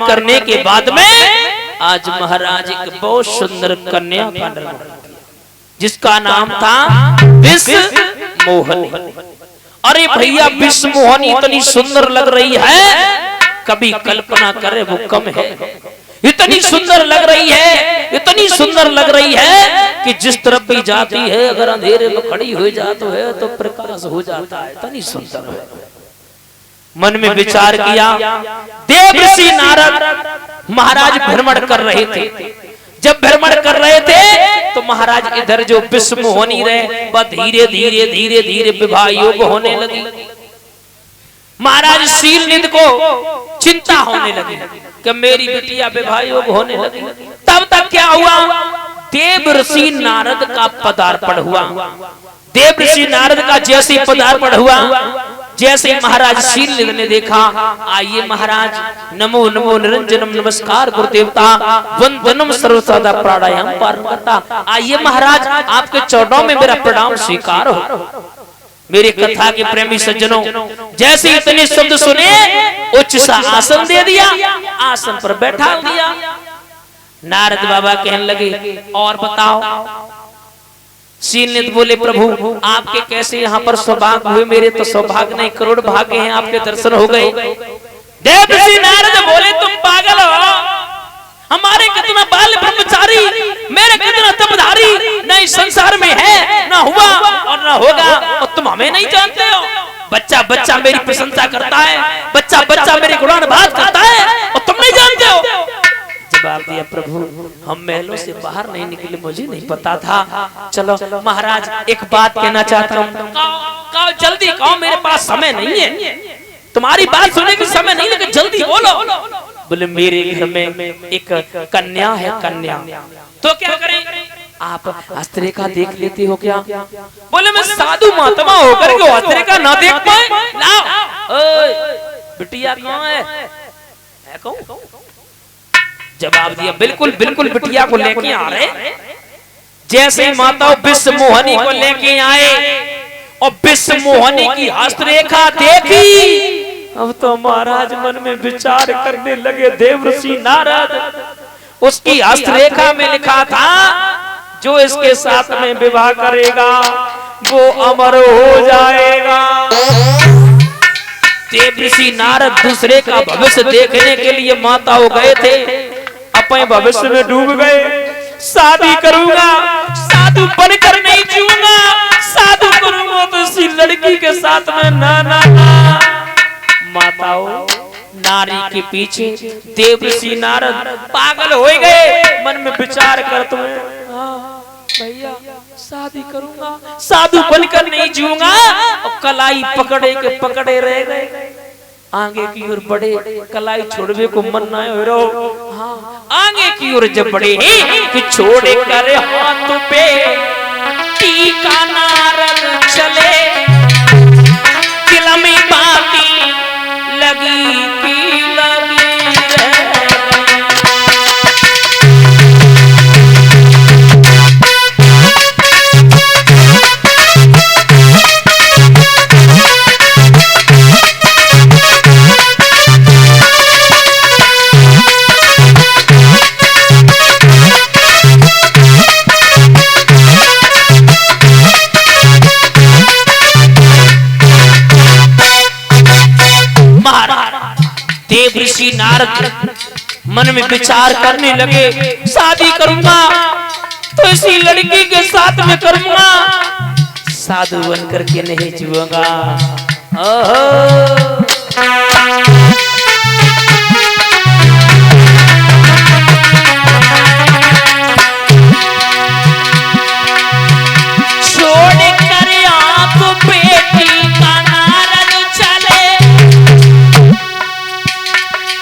करने के बाद में आज महाराज एक बहुत सुंदर कन्या का निर्माण जिसका नाम था विश्व मोहनी। अरे भैया विश्व मोहनी इतनी सुंदर लग रही है, कभी कल्पना करे वो कम है। इतनी सुंदर लग रही है, इतनी सुंदर लग रही है कि जिस तरफ भी जाती है अगर अंधेरे में खड़ी हो जाती है तो प्रकाश हो जाता है। इतनी सुंदर है। मन में विचार किया, देवर्षि नारद महाराज भ्रमण कर रहे थे। जब भ्रमण कर रहे थे तो महाराज इधर जो विश्व मोहनी रहे वह धीरे धीरे धीरे धीरे विवाह योग होने लगी। महाराज शीलनिधि को चिंता होने लगी कि मेरी बिटिया विवाह योग होने लगी। तब तक क्या हुआ, देवर्षि नारद का पदार्पण हुआ। देवर्षि नारद का जैसे पदार्पण हुआ, जैसे महाराज शीलनिधि ने देखा, आइए महाराज, नमो नमो निरंजनम, नमस्कार गुरुदेवता, वंदनम सर्वसदा प्राणायाम पारंगता। आइए महाराज, आपके चरणों में मेरा प्रणाम स्वीकार हो। मेरी कथा के प्रेमी सज्जनों, जैसे इतने शब्द सुने उच्च सा आसन दे दिया, आसन पर बैठा दिया। नारद बाबा कहने लगे, और बताओ। शीलनिधि बोले, प्रभु आपके कैसे यहाँ पर सौभाग्य हुए, मेरे तो सौभाग्य नहीं, करोड़ भाग्य हैं, आपके दर्शन हो गए। देवर्षि नारद बोले, तुम पागल हो, हमारे कितना बाल ब्रह्मचारी, मेरे कितना तपधारी न इस संसार में है, न हुआ और न होगा, और तुम हमें नहीं जानते हो। बच्चा बच्चा मेरी प्रशंसा करता है, बच्चा बच्चा मेरे गुणानुवाद करता है, और तुम नहीं जानते हो। जवाब दिया, प्रभु हम महलों से बाहर नहीं निकले, मुझे नहीं पता था। चलो महाराज, एक बात कहना चाहता हूँ। कहो जल्दी कहो, मेरे पास समय नहीं है, तुम्हारी बात सुनने की समय नहीं, लेकिन जल्दी बोलो। बोले, मेरे घर में एक कन्या है, कन्या, तो क्या करें? आप हस्तरेखा देख लेते हो क्या? बोले, मैं साधु महात्मा होकर के हस्तरेखा ना देख पाए? लाओ, बिटिया कहाँ है कौन? जवाब दिया, बिल्कुल बिल्कुल बिटिया को लेके आ रहे। जैसे माता विश्व मोहनी को लेके आए और विश्व मोहनी की हस्तरेखा देखी, अब तो महाराज मन में विचार करने लगे। देवर्षि नारद, उसकी हस्तरेखा में लिखा था, जो इसके साथ में विवाह करेगा वो अमर हो जाएगा। देवर्षि नारद दूसरे का भविष्य देखने के लिए माता हो गए थे, अपने भविष्य में डूब गए। शादी करूंगा, साधु बनकर नहीं जीऊंगा, साधु करूंगा तो इसी लड़की के साथ में ना ना ना। माताओं, नारी के पीछे देवर्षि नारद पागल हो गए। मन में विचार कर, तुम्हें भैया शादी करूंगा, साधु बनकर नहीं जीऊंगा, और कलाई पकड़े के पकड़े रह गए। आगे की ओर बढ़े, कलाई छोड़वे को मन ना हो रहो। हाँ, आगे की ओर जब बढ़े कि छोड़े कर हाथ पे टीका नारद चले, दिल में बाती लगी की लगी रह। देवर्षि नारद मन में विचार करने लगे, शादी करूंगा तो इसी लड़की के साथ में करूंगा, साधु बन करके नहीं जीऊंगा। छोड़ कर आंख बेटी का नारद चले,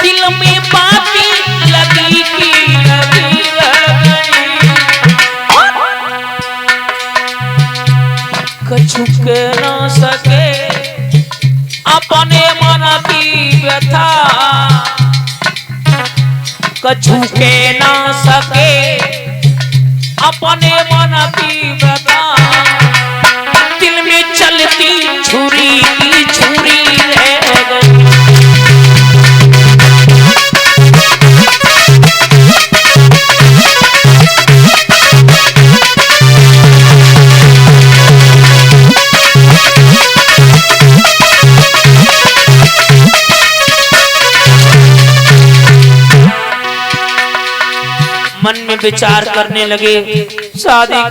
दिल में बाती लगी की लगी कछु के न सके अपने मन की व्यथा, कछु के न सके अपने मन की व्यथा, दिल में चलती छुरी की छुरी रह गई। मन में विचार करने लगे, शादी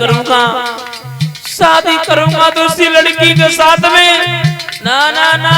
करूंगा तो उसी लड़की के साथ में। ना ना ना,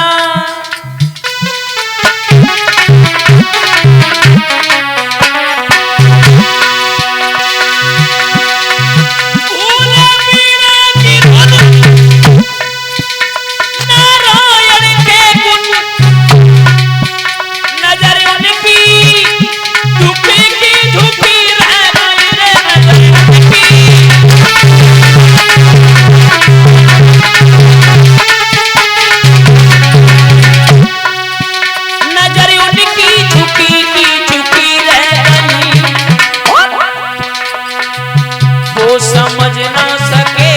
समझ ना सके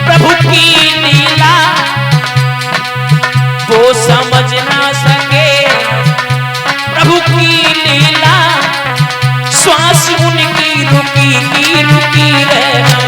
प्रभु की लीला, वो समझ ना सके प्रभु की लीला, श्वास उनकी रुकी रह